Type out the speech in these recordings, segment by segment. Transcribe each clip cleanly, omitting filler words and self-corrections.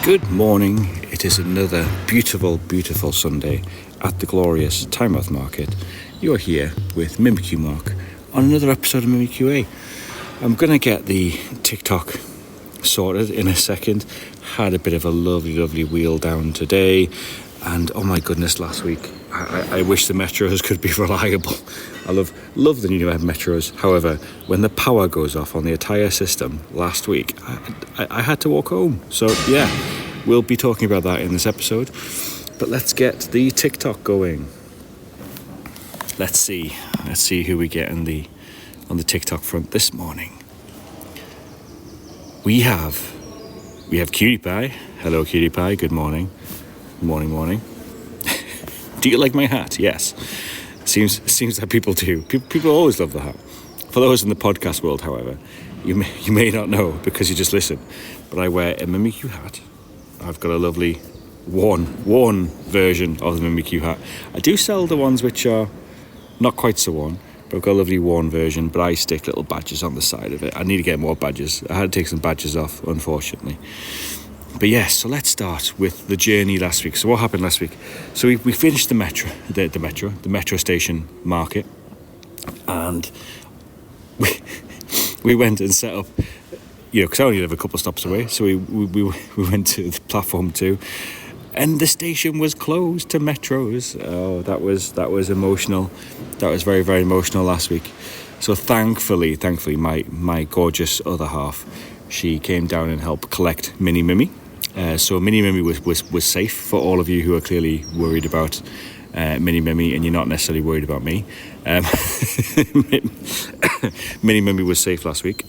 Good morning. It is another beautiful, beautiful Sunday at the glorious Tynemouth Market. You're here with MimikyuMark on another episode of MimiQA. I'm going to get the TikTok sorted in a second. Had a bit of a lovely wheel down today. And oh my goodness, last week, I wish the Metros could be reliable. I love the new Metros. However, when the power goes off on the entire system last week, I had to walk home. So yeah, we'll be talking about that in this episode. But let's get the TikTok going. Let's see who we get on the TikTok front this morning. We have Cutie Pie. Hello, Cutie Pie. Good morning. Morning. Do you like my hat? Yes. Seems that people do. People always love the hat. For those in the podcast world, however, you may not know because you just listen, but I wear a Mimikyu hat. I've got a lovely worn version of the Mimikyu hat. I do sell the ones which are not quite so worn, but I've got a lovely worn version, but I stick little badges on the side of it. I need to get more badges. I had to take some badges off, unfortunately. But yes, so let's start with the journey last week. So what happened last week? So we finished the metro station market, and we went and set up, because I only live a couple of stops away. So we went to the platform 2, and the station was closed to Metros. Oh, that was emotional. That was very, very emotional last week. So thankfully, my gorgeous other half, she came down and helped collect Mimi. So Mimi was safe for all of you who are clearly worried about Mimi, and you're not necessarily worried about me. Mimi was safe last week.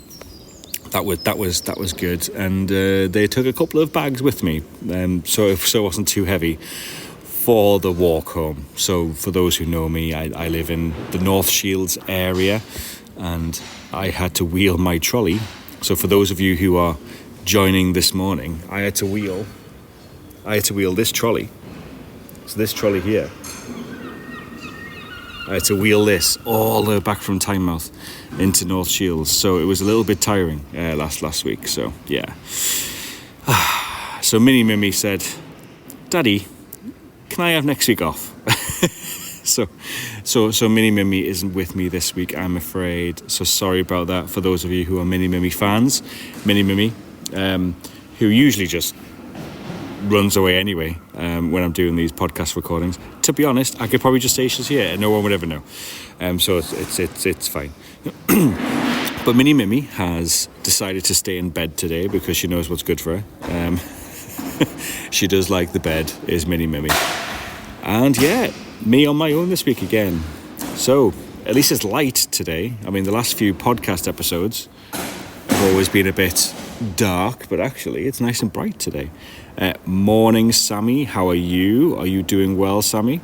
That was good, and they took a couple of bags with me, so it wasn't too heavy for the walk home. So for those who know me, I live in the North Shields area, and I had to wheel my trolley. So for those of you who are joining this morning, I had to wheel this trolley. So this trolley here, I had to wheel this all the way back from Tynemouth into North Shields. So it was a little bit tiring last week. So yeah. So Mimi said, "Daddy, can I have next week off?" So Mimi isn't with me this week, I'm afraid. So sorry about that for those of you who are Mimi fans. Mimi, who usually just runs away anyway when I'm doing these podcast recordings. To be honest, I could probably just say she's here and no one would ever know. So it's fine. But Mimi has decided to stay in bed today because she knows what's good for her. She does like the bed, is Mimi. And yeah, me on my own this week again. So at least it's light today. I mean, the last few podcast episodes have always been a bit dark, but actually it's nice and bright today. Morning, Sammy. How are you? Are you doing well, Sammy?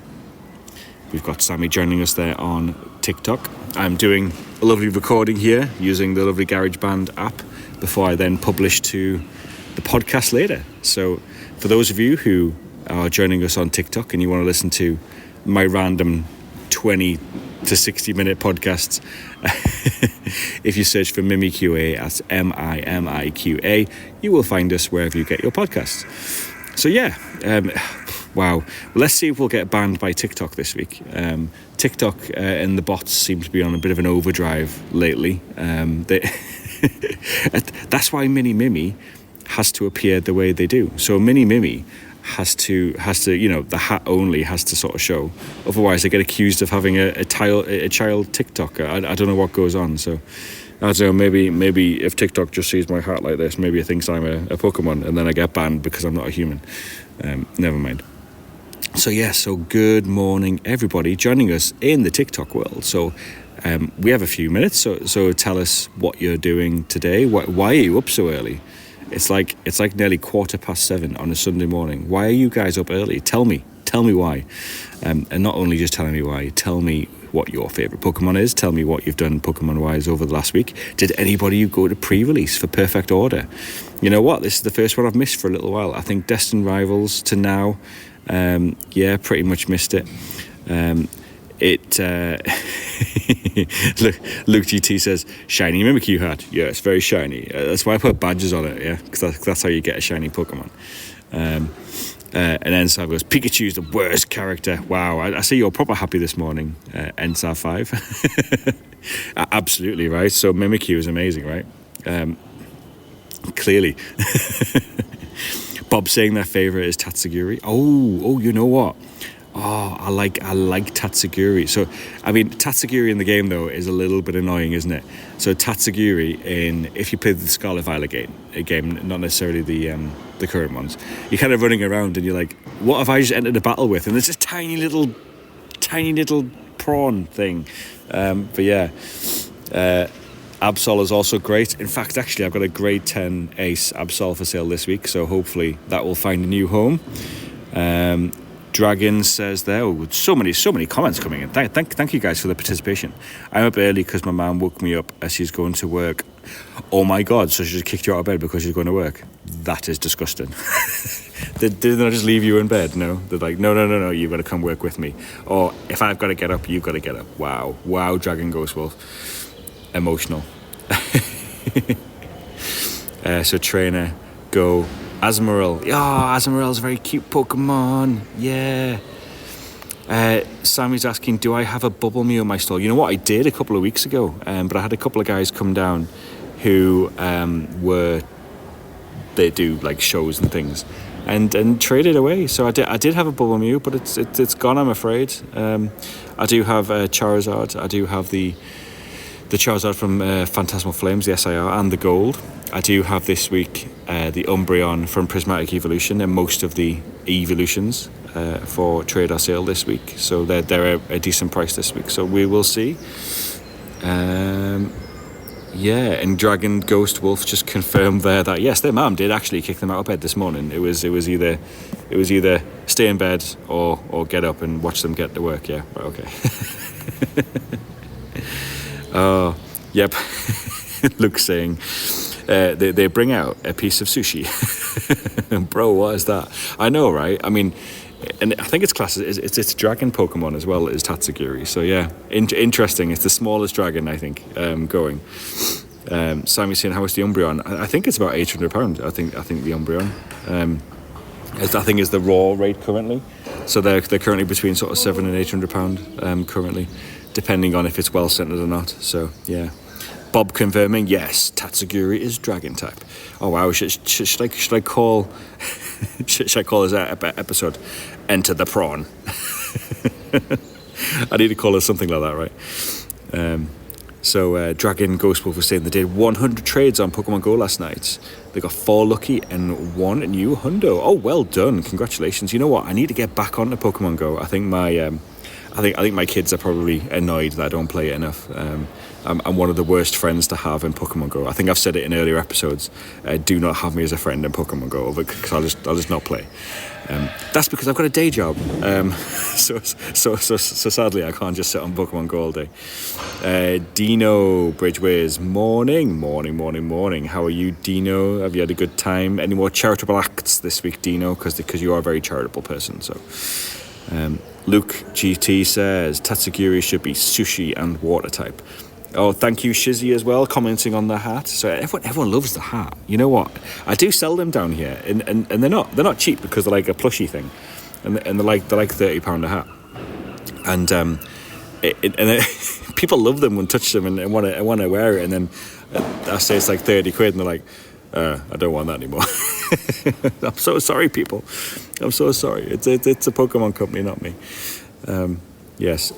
We've got Sammy joining us there on TikTok. I'm doing a lovely recording here using the lovely GarageBand app before I then publish to the podcast later. So for those of you who are joining us on TikTok and you want to listen to my random 20 to 60 minute podcasts, if you search for MimiQA as MimiQA, you will find us wherever you get your podcasts. So yeah, wow. Well, let's see if we'll get banned by TikTok this week. TikTok and the bots seem to be on a bit of an overdrive lately. That's why Mimi has to appear the way they do. So Mimi has to, the hat only has to sort of show. Otherwise, they get accused of having a child TikToker. I don't know what goes on. So I don't know. Maybe if TikTok just sees my hat like this, maybe it thinks I'm a Pokemon, and then I get banned because I'm not a human. Never mind. So yeah. So good morning, everybody joining us in the TikTok world. So we have a few minutes. So tell us what you're doing today. Why are you up so early? It's like nearly 7:15 on a Sunday morning. Why are you guys up early? Tell me why. And not only just telling me why, tell me what your favourite Pokemon is. Tell me what you've done Pokemon-wise over the last week. Did anybody go to pre-release for Perfect Order? You know what? This is the first one I've missed for a little while. I think Destined Rivals to now, pretty much missed it. Luke GT says, shiny Mimikyu hat. Yeah, it's very shiny. That's why I put badges on it, yeah, because that's how you get a shiny Pokemon. And Ensav goes, Pikachu's the worst character. Wow, I see you're proper happy this morning, Ensav 5. Absolutely, right? So MimiQ is amazing, right? Clearly. Bob saying their favourite is Tatsugiri. Oh, you know what? Oh, I like Tatsugiri. So, I mean, Tatsugiri in the game, though, is a little bit annoying, isn't it? So Tatsugiri, if you play the Scarlet Violet game, not necessarily the current ones, you're kind of running around and you're like, what have I just entered a battle with? And there's this tiny little prawn thing. But yeah, Absol is also great. In fact, actually, I've got a grade 10 Ace Absol for sale this week, so hopefully that will find a new home. Dragon says there, with so many comments coming in. Thank you guys for the participation. I'm up early because my mum woke me up as she's going to work. Oh my God, so she just kicked you out of bed because she's going to work? That is disgusting. Did they not just leave you in bed? No? They're like, no, you've got to come work with me. Or if I've got to get up, you've got to get up. Wow, Dragon Ghost Wolf. Emotional. So trainer, go. Azumarill. Azumarill's a very cute Pokemon. Yeah. Sammy's asking, do I have a Bubble Mew in my stall? You know what? I did a couple of weeks ago, but I had a couple of guys come down who they do like shows and things, and traded away. So I did have a Bubble Mew, but it's gone, I'm afraid. I do have Charizard. I do have the Charizard from Phantasmal Flames, the SIR, and the Gold. I do have this week the Umbreon from Prismatic Evolution and most of the evolutions for trade or sale this week. So they're a decent price this week. So we will see. And Dragon Ghost Wolf just confirmed there that yes, their mum did actually kick them out of bed this morning. It was either stay in bed or get up and watch them get to work. Yeah, right, okay. Oh, yep. Luke's saying they bring out a piece of sushi. Bro, what is that? I know, right? I mean, and I think it's classed as it's a dragon Pokemon as well as Tatsugiri. So yeah, interesting. It's the smallest dragon, I think, going. Sammy's saying, how is the Umbreon? I think it's about £800. I think the Umbreon. I think is the raw rate currently. So they're currently between sort of £700 and £800 currently, depending on if it's well centered or not. So yeah. Bob confirming, yes, Tatsugiri is dragon type. Oh wow, should I call should I call this episode Enter the Prawn? I need to call it something like that, right? So Dragon Ghost Wolf was saying they did 100 trades on Pokemon Go last night. They got 4 lucky and 1 new hundo. Oh, well done! Congratulations. You know what? I need to get back onto Pokemon Go. I think my kids are probably annoyed that I don't play it enough. I'm one of the worst friends to have in Pokemon Go. I think I've said it in earlier episodes. Do not have me as a friend in Pokemon Go because I'll just not play. That's because I've got a day job. So sadly I can't just sit on Pokemon Go all day. Dino Bridgeways, morning. How are you, Dino? Have you had a good time? Any more charitable acts this week, Dino? Because you are a very charitable person. So. Luke GT says Tatsugiri should be sushi and water type. Oh, thank you, Shizzy, as well, commenting on the hat. So everyone loves the hat. You know what? I do sell them down here, and they're not cheap because they're like a plushie thing, and they're like £30 a hat, and people love them and touch them and want to wear it, and then I say it's like 30 quid, and they're like, I don't want that anymore. I'm so sorry, people. I'm so sorry. It's a Pokemon company, not me. Yes.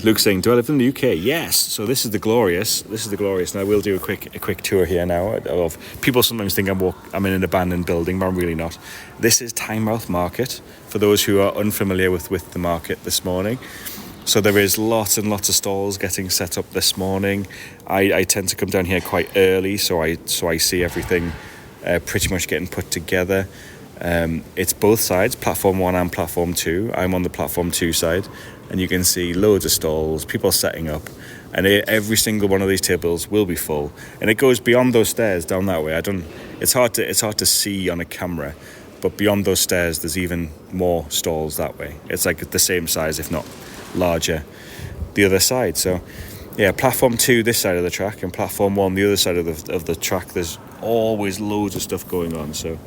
Luke's saying, do I live in the UK? Yes. So this is the glorious, and I will do a quick tour here now. Of people sometimes think I'm in an abandoned building, but I'm really not. This is Tynemouth Market. For those who are unfamiliar with the market this morning. So there is lots and lots of stalls getting set up this morning. I tend to come down here quite early, so I see everything pretty much getting put together. It's both sides, Platform 1 and Platform 2. I'm on the Platform 2 side, and you can see loads of stalls, people setting up, and every single one of these tables will be full. And it goes beyond those stairs down that way. It's hard to see on a camera, but beyond those stairs, there's even more stalls that way. It's like the same size, if not larger, the other side. So yeah, Platform 2 this side of the track, and Platform 1 the other side of the track. There's always loads of stuff going on. So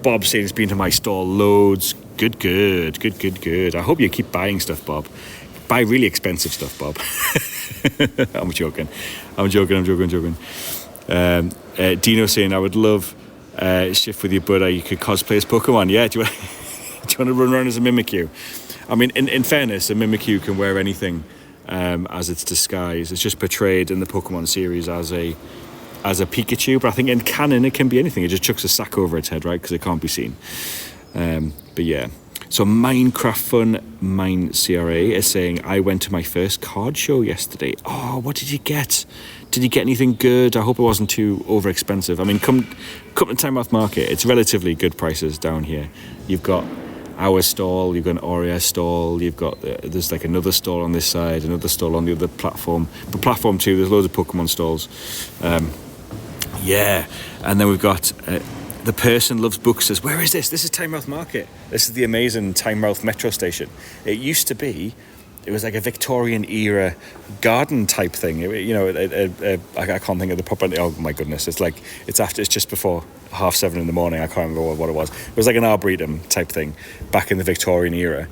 Bob saying he's been to my store loads. Good. I hope you keep buying stuff, Bob. Buy really expensive stuff, Bob. I'm joking. Dino saying, I would love shift with your brother. You could cosplay as Pokemon. Yeah, do you want to run around as a Mimikyu? I mean, in fairness, a Mimikyu can wear anything as its disguise. It's just portrayed in the Pokemon series as a Pikachu, but I think in canon it can be anything. It just chucks a sack over its head, right? Because it can't be seen. But yeah. So Minecraft Fun, Mine CRA is saying, I went to my first card show yesterday. Oh, what did you get? Did you get anything good? I hope it wasn't too over expensive. I mean, come to Tynemouth Market. It's relatively good prices down here. You've got our stall, you've got an Aurea stall, you've got there's like another stall on this side, another stall on the other platform. But platform 2, there's loads of Pokemon stalls. Yeah, and then we've got the person loves books says, where is this? This is Tynemouth Market. This is the amazing Tynemouth metro station. It used to be, it was like a Victorian era garden type thing. I can't think of the proper. Oh my goodness! It's just before 7:30 in the morning. I can't remember what it was. It was like an arboretum type thing back in the Victorian era.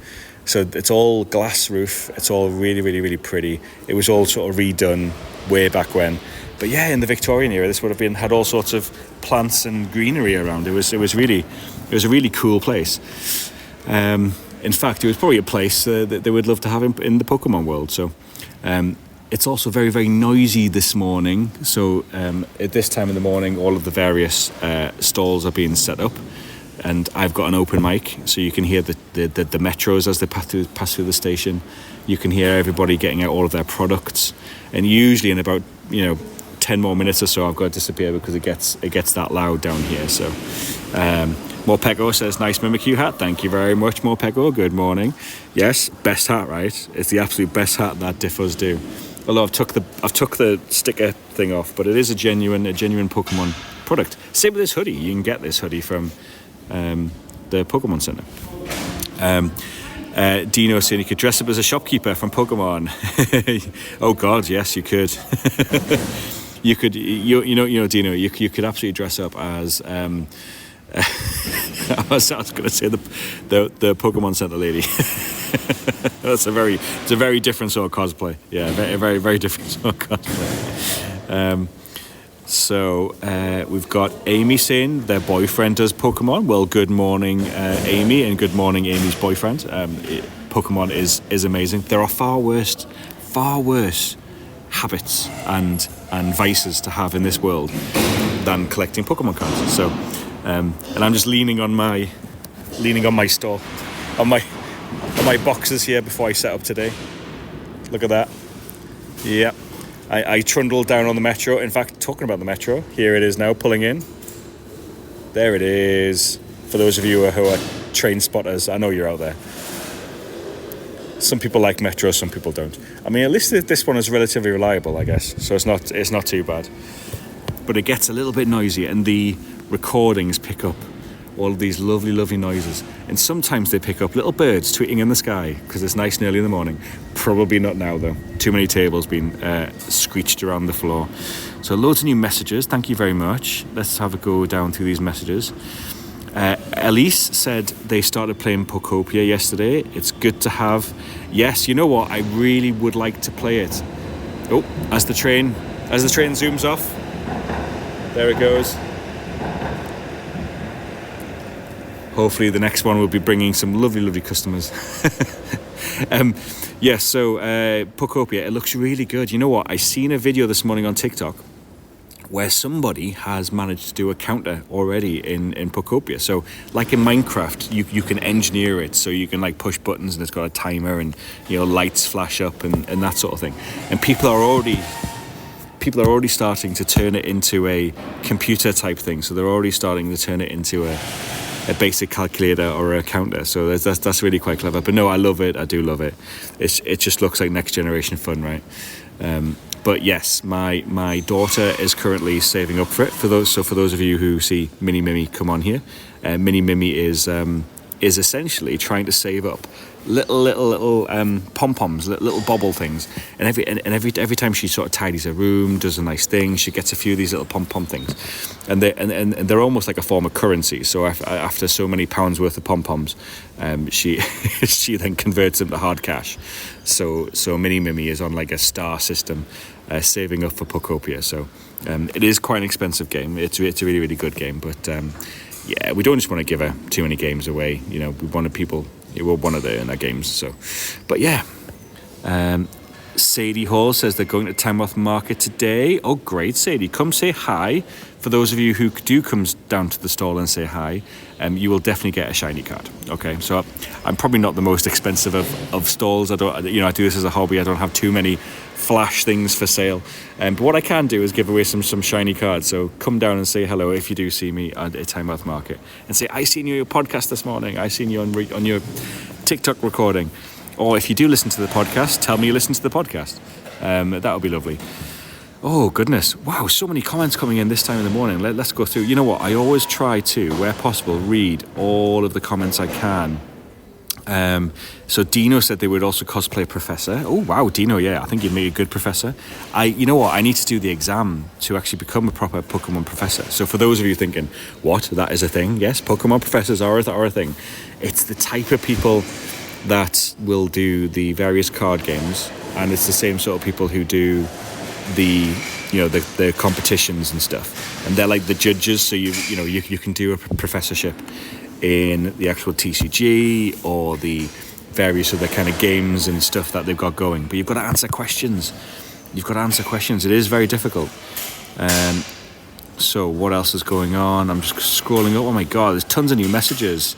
So it's all glass roof. It's all really, really, really pretty. It was all sort of redone way back when. But yeah, in the Victorian era, this would have had all sorts of plants and greenery around. It was a really cool place. In fact, it was probably a place that they would love to have in the Pokemon world. So it's also very, very noisy this morning. So at this time in the morning, all of the various stalls are being set up. And I've got an open mic, so you can hear the metros as they pass through the station. You can hear everybody getting out all of their products. And usually in about 10 more minutes or so, I've got to disappear because it gets that loud down here. So Morpego says, nice Mimikyu hat. Thank you very much, Morpego. Good morning. Yes, best hat, right? It's the absolute best hat that Diffos do. Although I've took the sticker thing off, but it is a genuine Pokemon product. Same with this hoodie. You can get this hoodie from the Pokemon Center. Dino saying you could dress up as a shopkeeper from Pokemon. Oh God, yes, you could. You could, Dino. You could absolutely dress up as. I was going to say the Pokemon Center lady. It's a very different sort of cosplay. Yeah, very, very different sort of cosplay. So we've got Amy saying their boyfriend does Pokemon. Well, good morning, Amy, and good morning, Amy's boyfriend. Pokemon is amazing. There are far worse habits and vices to have in this world than collecting Pokemon cards. So, and I'm just leaning on my store, on my boxes here before I set up today. Look at that. Yeah. I trundled down on the metro. In fact, talking about the metro, here it is now, pulling in. There it is. For those of you who are train spotters, I know you're out there. Some people like metro, some people don't. I mean, at least this one is relatively reliable, I guess. So it's not too bad. But it gets a little bit noisy, and the recordings pick up all of these lovely, lovely noises. And sometimes they pick up little birds tweeting in the sky because it's nice and early in the morning. Probably not now, though. Too many tables being screeched around the floor. So loads of new messages. Thank you very much. Let's have a go down through these messages. Elise said they started playing Pokopia yesterday. It's good to have. Yes, you know what? I really would like to play it. Oh, as the train zooms off. There it goes. Hopefully the next one will be bringing some lovely, lovely customers. Yes, so Pokopia, it looks really good. You know what? I seen a video this morning on TikTok where somebody has managed to do a counter already in Pokopia. So like in Minecraft, you can engineer it so you can like push buttons and it's got a timer and lights flash up and that sort of thing. And people are already starting to turn it into a computer type thing. So they're already starting to turn it into a basic calculator or a counter. So that's really quite clever. But no, I love it. I do love it. It just looks like next generation fun, right? But yes, my daughter is currently saving up for it. For those of you who see Mini Mimi come on here, Mini Mimi is essentially trying to save up little pom-poms, little bobble things, and every time she sort of tidies her room, does a nice thing, she gets a few of these little pom-pom things, and they're almost like a form of currency. So after so many pounds worth of pom-poms, she she then converts them to hard cash. So Mini Mimi is on like a star system, saving up for Pokopia. So it is quite an expensive game. It's a really, really good game, but yeah, we don't just want to give her too many games away. You know, we wanted people. We want to earn our games. So, but yeah. Sadie Hall says they're going to Tamworth Market today. Oh, great, Sadie. Come say hi. For those of you who do come down to the stall and say hi, you will definitely get a shiny card. Okay, so I'm probably not the most expensive of stalls. I do this as a hobby. I don't have too many flash things for sale. But what I can do is give away some shiny cards. So come down and say hello if you do see me at Tamworth Market, and say, I seen your podcast this morning. I seen you on your TikTok recording. Or if you do listen to the podcast, tell me you listen to the podcast. That would be lovely. Oh, goodness. Wow, so many comments coming in this time in the morning. Let's go through. You know what? I always try to, where possible, read all of the comments I can. So Dino said they would also cosplay Professor. Oh, wow, Dino, yeah. I think you'd make a good Professor. You know what? I need to do the exam to actually become a proper Pokemon Professor. So for those of you thinking, what? That is a thing? Yes, Pokemon Professors are a thing. It's the type of people that will do the various card games, and it's the same sort of people who do the competitions and stuff, and they're like the judges. So you can do a professorship in the actual TCG or the various other kind of games and stuff that they've got going, but you've got to answer questions. It is very difficult. So what else is going on? I'm just scrolling up. Oh my god, there's tons of new messages.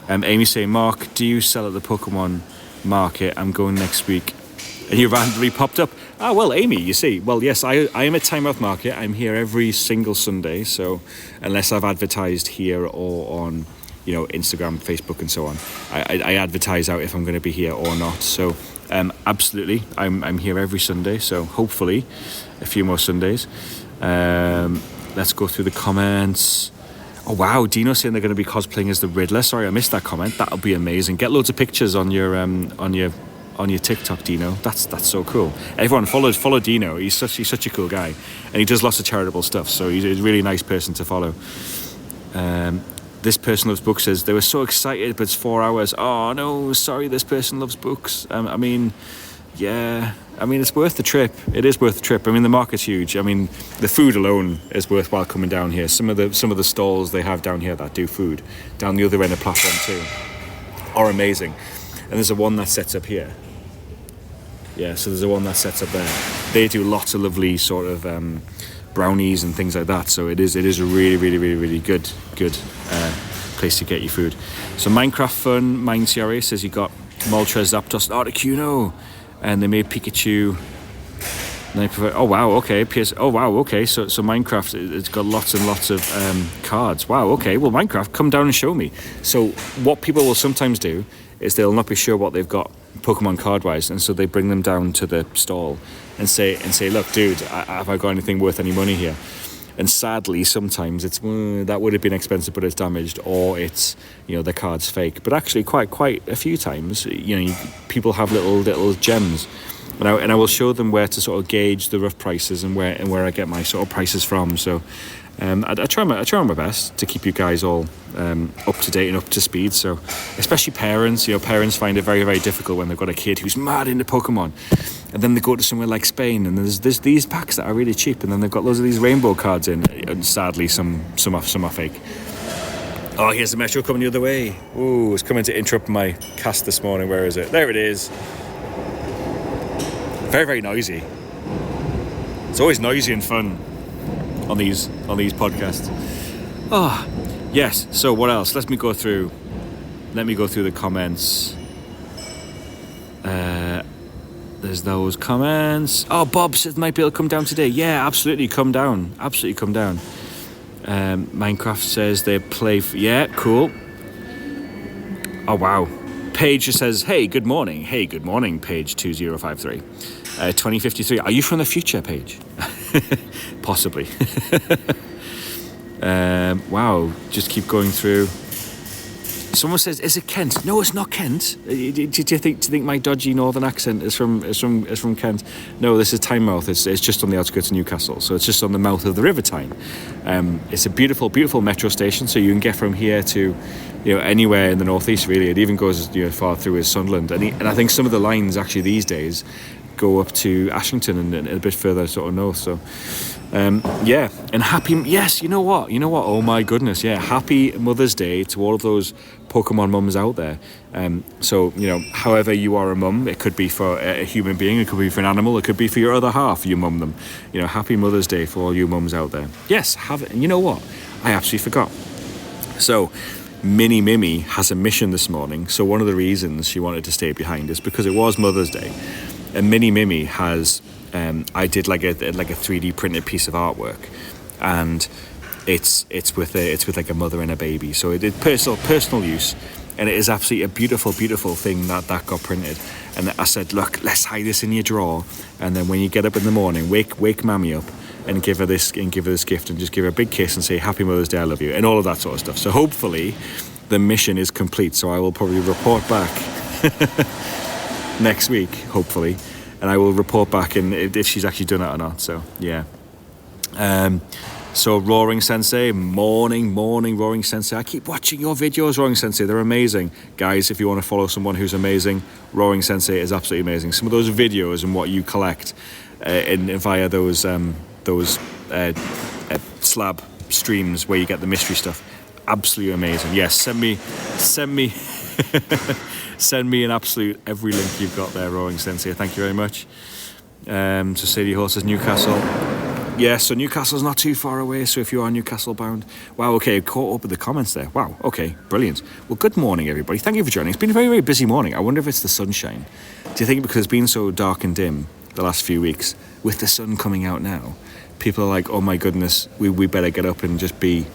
Amy saying, Mark, do you sell at the Pokemon market? I'm going next week. And you randomly popped up. Ah, well, Amy, you see. Well, yes, I am at Tamworth Market. I'm here every single Sunday. So unless I've advertised here or on, Instagram, Facebook and so on, I advertise out if I'm going to be here or not. So absolutely, I'm here every Sunday. So hopefully a few more Sundays. Let's go through the comments. Oh wow, Dino saying they're going to be cosplaying as the Riddler. Sorry, I missed that comment. That'll be amazing. Get loads of pictures on your TikTok, Dino. That's so cool. Everyone follow Dino. He's such a cool guy, and he does lots of charitable stuff. So he's a really nice person to follow. This person loves books says they were so excited, but it's 4 hours. Oh no, sorry. This person loves books. Yeah. It's worth the trip. It is worth the trip. The market's huge. The food alone is worthwhile coming down here. Some of the stalls they have down here that do food down the other end of platform 2 are amazing. And there's a one that sets up here. Yeah, so there's a one that sets up there. They do lots of lovely sort of brownies and things like that. So it is a really, really, really, really good place to get your food. So Minecraft Fun, MindCRA says you got Moltres, Zapdos, Articuno. And they made Pikachu. And they prefer, oh wow, okay. Oh wow, okay. So Minecraft, it's got lots and lots of cards. Wow, okay. Well, Minecraft, come down and show me. So what people will sometimes do is they'll not be sure what they've got Pokemon card-wise, and so they bring them down to the stall and say, look, dude, have I got anything worth any money here? And sadly, sometimes it's that would have been expensive, but it's damaged, or it's the card's fake. But actually, quite a few times, people have little gems, and I will show them where to sort of gauge the rough prices and where I get my sort of prices from. So I try my best to keep you guys all up to date and up to speed. So especially parents, parents find it very, very difficult when they've got a kid who's mad into Pokemon. And then they go to somewhere like Spain, and there's these packs that are really cheap, and then they've got loads of these rainbow cards in, and sadly some are fake. Oh, here's the Metro coming the other way. Ooh, it's coming to interrupt my cast this morning. Where is it? There it is. Very, very noisy. It's always noisy and fun on these podcasts. Oh, yes. So what else? Let me go through the comments. There's those comments. Oh, Bob said might be able to come down today. Yeah, absolutely, come down. Minecraft says they play. Yeah, cool. Oh wow. Paige just says, hey, good morning. Hey, good morning, Paige 2053. 2053. Are you from the future, Paige? Possibly. Wow. Just keep going through. Someone says, "Is it Kent?" No, it's not Kent. Do you think my dodgy northern accent is from Kent? No, this is Tynemouth. It's just on the outskirts of Newcastle, so it's just on the mouth of the River Tyne. It's a beautiful, beautiful metro station, so you can get from here to, anywhere in the northeast. Really, it even goes far through as Sunderland, and I think some of the lines actually these days go up to Ashington and a bit further sort of north. So. And happy, yes, you know what, oh my goodness, yeah, happy Mother's Day to all of those Pokemon mums out there. So, however you are a mum, it could be for a human being, it could be for an animal, it could be for your other half, you mum them. Happy Mother's Day for all you mums out there. Yes, have it. And you know what, I absolutely forgot. So, Mimi has a mission this morning, so one of the reasons she wanted to stay behind is because it was Mother's Day, and Mimi has... I did like a 3D printed piece of artwork, and it's with like a mother and a baby. So it did personal use, and it is absolutely a beautiful, beautiful thing that got printed. And I said, look, let's hide this in your drawer, and then when you get up in the morning, wake Mammy up and give her this gift, and just give her a big kiss and say Happy Mother's Day, I love you, and all of that sort of stuff. So hopefully the mission is complete. So I will probably report back next week, hopefully. And I will report back if she's actually done it or not. So, yeah. So, Roaring Sensei, morning, Roaring Sensei. I keep watching your videos, Roaring Sensei. They're amazing. Guys, if you want to follow someone who's amazing, Roaring Sensei is absolutely amazing. Some of those videos and what you collect via those slab streams where you get the mystery stuff, absolutely amazing. Yes, send me... Send me an absolute every link you've got there, Roaring Sensei. Thank you very much. So Sadie Horse says Newcastle. Yeah, so Newcastle's not too far away, so if you are Newcastle bound. Wow, okay, caught up with the comments there. Wow, okay, brilliant. Well, good morning, everybody. Thank you for joining. It's been a very, very busy morning. I wonder if it's the sunshine. Do you think because it's been so dark and dim the last few weeks, with the sun coming out now, people are like, oh my goodness, we better get up and just be...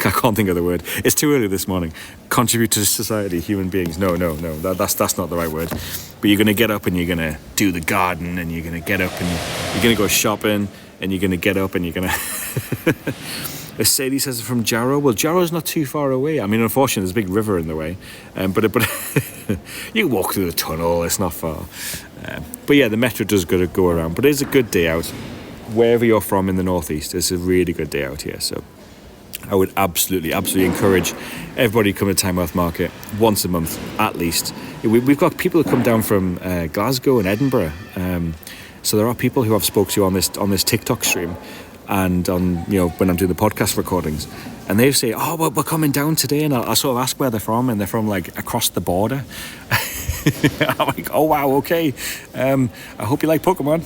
I can't think of the word. It's too early this morning. Contribute to society, human beings. No. That's not the right word. But you're going to get up and you're going to do the garden, and you're going to get up and you're going to go shopping, and you're going to get up and you're going to... Sadie says from Jarrow. Well, Jarrow's not too far away. I mean, unfortunately, there's a big river in the way. But you can walk through the tunnel. It's not far. But yeah, the metro does go around. But it's a good day out. Wherever you're from in the northeast, it's a really good day out here. So... I would absolutely encourage everybody to come to Tynemouth Market once a month at least. We've got people who come down from Glasgow and Edinburgh, so there are people who I've spoke to on this TikTok stream, and on when I'm doing the podcast recordings, and they say, "Oh, well, we're coming down today," and I sort of ask where they're from, and they're from like across the border. I'm like, "Oh wow, okay. I hope you like Pokemon."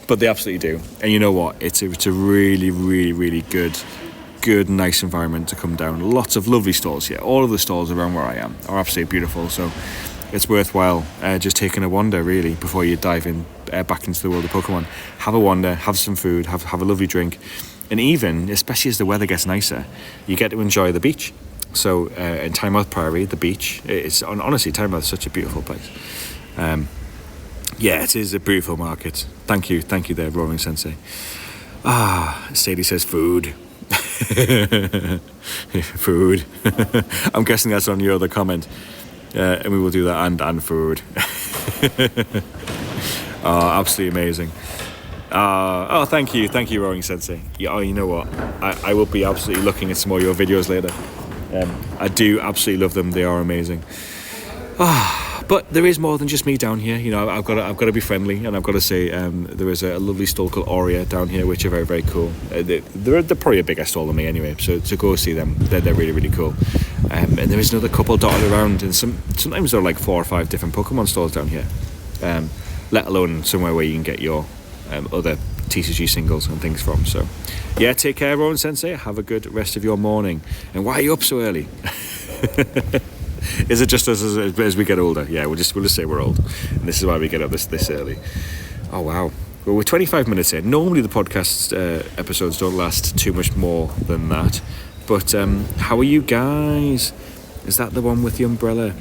But they absolutely do. And you know what? It's a really, really, really good, nice environment to come down. Lots of lovely stalls here. All of the stalls around where I am are absolutely beautiful. So it's worthwhile just taking a wander, really, before you dive in back into the world of Pokemon. Have a wander, have some food, have a lovely drink. And even, especially as the weather gets nicer, you get to enjoy the beach. So in Tynemouth Priory, the beach, honestly, Tynemouth is such a beautiful place. Yeah, it is a beautiful market. Thank you there, Roaring Sensei. Sadie says food. Food. I'm guessing that's on your other comment. And we will do that, and food. Absolutely amazing. Thank you, Roaring Sensei. Yeah, you know what? I will be absolutely looking at some more of your videos later. I do absolutely love them. They are amazing. But there is more than just me down here. I've got to be friendly, and I've got to say there is a lovely stall called Aurea down here, which are very, very cool. They're probably a bigger stall than me anyway, so go see them. They're really, really cool. And there is another couple dotted around, and sometimes there are like 4 or 5 different Pokemon stalls down here, let alone somewhere where you can get your other TCG singles and things from. So yeah, take care, Rowan Sensei. Have a good rest of your morning. And why are you up so early? Is it just as we get older? Yeah, we'll just say we're old, and this is why we get up this early. Oh wow. Well, we're 25 minutes in. Normally the podcast episodes don't last too much more than that. But how are you guys? Is that the one with the umbrella?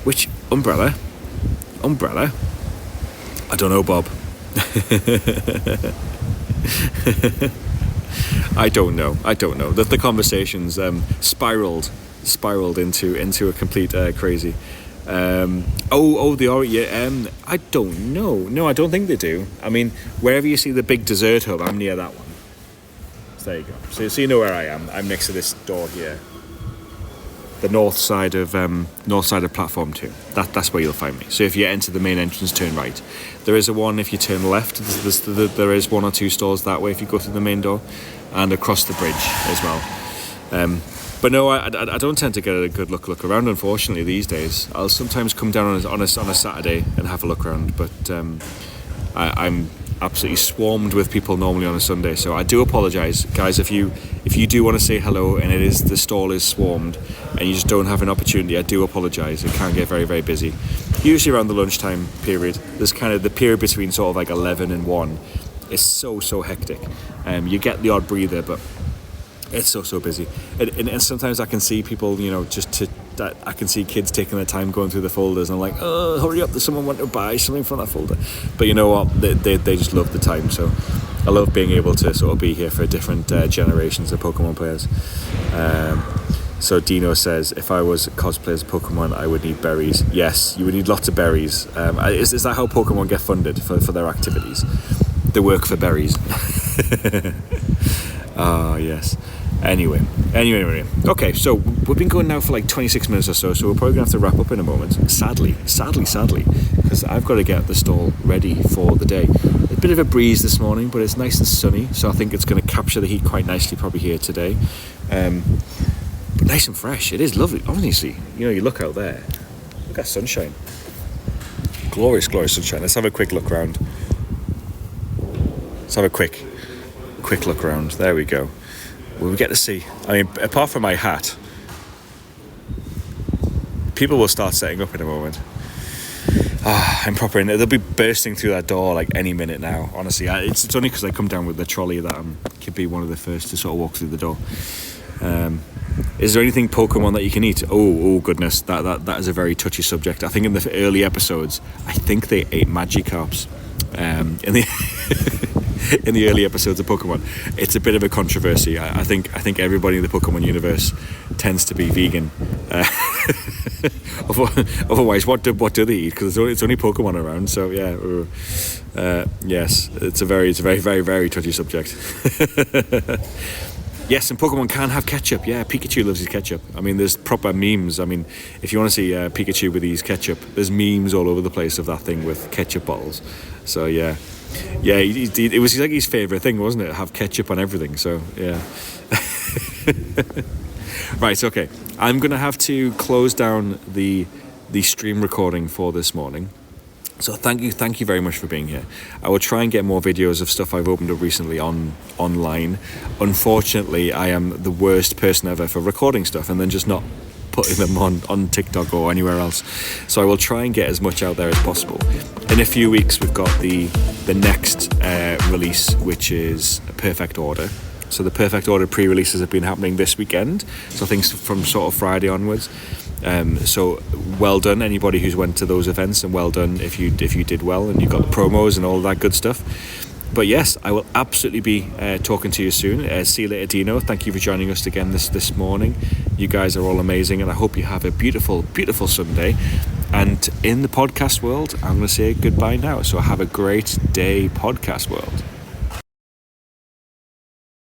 Which umbrella? Umbrella? I don't know, Bob. I don't know. The conversations spiraled into a complete crazy. The Oreo. I don't know. No, I don't think they do. I mean, wherever you see the big dessert hub, I'm near that one. So there you go. So you know where I am. I'm next to this door here. The north side of platform 2. That's where you'll find me. So if you enter the main entrance, turn right. There is a one if you turn left. There is 1 or 2 stores that way if you go through the main door, and across the bridge as well. But no, I don't tend to get a good look around, unfortunately, these days. I'll sometimes come down on a Saturday and have a look around, but I'm absolutely swarmed with people normally on a Sunday. So I do apologise, guys, if you do want to say hello and the stall is swarmed and you just don't have an opportunity. I do apologise. It can get very, very busy. Usually around the lunchtime period, there's kind of the period between sort of like 11 and 1. It's so hectic. You get the odd breather, but it's so busy. And sometimes I can see people, I can see kids taking their time going through the folders, and I'm like, oh, hurry up, there's someone wanting to buy something from that folder. But you know what, they just love the time. So I love being able to sort of be here for different generations of Pokemon players. So Dino says, if I was a cosplayer as Pokemon, I would need berries. Yes, you would need lots of berries. Is that how Pokemon get funded for their activities? They work for berries. Ah, yes. Anyway. Okay, so we've been going now for like 26 minutes or so we're probably going to have to wrap up in a moment. Sadly, because I've got to get the stall ready for the day. A bit of a breeze this morning, but it's nice and sunny, so I think it's going to capture the heat quite nicely probably here today. But nice and fresh. It is lovely, honestly. You look out there. Look at sunshine. Glorious sunshine. Let's have a quick look around. Let's have a quick look around. There we go. We get to see. I mean, apart from my hat, people will start setting up in a moment. I'm proper in. They'll be bursting through that door like any minute now. Honestly, it's only because I come down with the trolley that I could be one of the first to sort of walk through the door. Is there anything Pokemon that you can eat? Oh goodness, that is a very touchy subject. I think in the early episodes, I think they ate Magikarps. In the early episodes of Pokemon, it's a bit of a controversy. I think everybody in the Pokemon universe tends to be vegan. Otherwise, what do they eat? Because it's only Pokemon around. So yeah, yes, it's a very very touchy subject. Yes, and Pokemon can have ketchup. Yeah, Pikachu loves his ketchup. I mean, there's proper memes. I mean, if you want to see Pikachu with his ketchup, there's memes all over the place of that thing with ketchup bottles. So yeah, it was like his favourite thing, wasn't it? Have ketchup on everything. So yeah. Right, okay. I'm going to have to close down the stream recording for this morning. So thank you very much for being here. I will try and get more videos of stuff I've opened up recently online. Unfortunately, I am the worst person ever for recording stuff and then just not putting them on TikTok or anywhere else. So I will try and get as much out there as possible. In a few weeks, we've got the next release, which is Perfect Order. So the Perfect Order pre-releases have been happening this weekend. So things from sort of Friday onwards. So well done anybody who's went to those events, and well done if you did well and you got the promos and all that good stuff. But yes, I will absolutely be talking to you soon. See you later, Dino. Thank you for joining us again this morning. You guys are all amazing, and I hope you have a beautiful Sunday. And in the podcast world, I'm going to say goodbye now. So have a great day, podcast world.